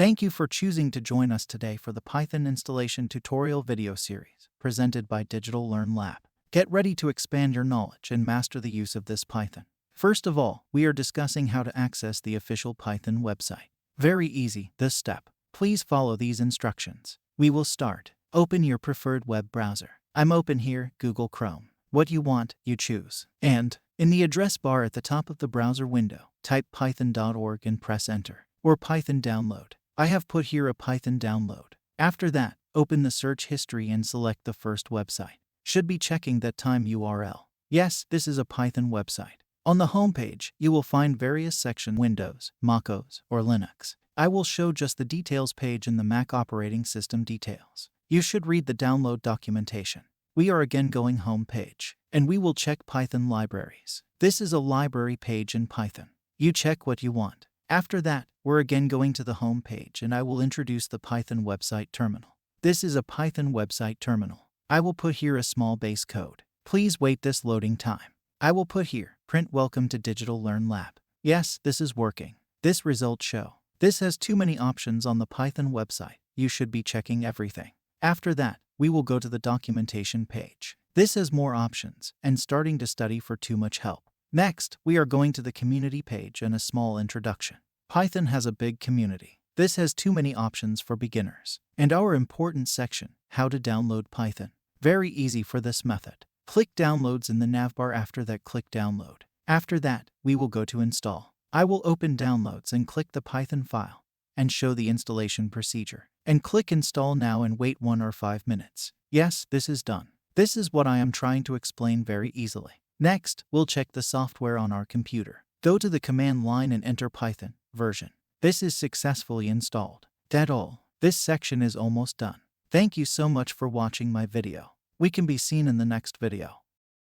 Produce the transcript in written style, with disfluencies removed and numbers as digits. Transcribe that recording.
Thank you for choosing to join us today for the Python installation tutorial video series presented by Digital Learn Lab. Get ready to expand your knowledge and master the use of this Python. First of all, we are discussing how to access the official Python website. Very easy, this step. Please follow these instructions. We will start. Open your preferred web browser. I'm open here, Google Chrome. What you want, you choose. And, in the address bar at the top of the browser window, type python.org and press enter. Or Python download. I have put here a Python download. After that, open the search history and select the first website. Should be checking that time URL. Yes, this is a Python website. On the home page, you will find various sections: Windows, MacOS, or Linux. I will show just the details page in the Mac operating system details. You should read the download documentation. We are again going home page, and we will check Python libraries. This is a library page in Python. You check what you want. After that, we're again going to the home page, and I will introduce the Python website terminal. This is a Python website terminal. I will put here a small base code. Please wait this loading time. I will put here, print welcome to Digital Learn Lab. Yes, this is working. This result show. This has too many options on the Python website. You should be checking everything. After that, we will go to the documentation page. This has more options, and starting to study for too much help. Next, we are going to the community page and a small introduction. Python has a big community. This has too many options for beginners. And our important section, how to download Python. Very easy for this method. Click downloads in the navbar. After that, click download. After that, we will go to install. I will open downloads and click the Python file and show the installation procedure. And click install now and wait 1 or 5 minutes. Yes, this is done. This is what I am trying to explain very easily. Next, we'll check the software on our computer. Go to the command line and enter Python version. This is successfully installed. That's all. This section is almost done. Thank you so much for watching my video. We can be seen in the next video.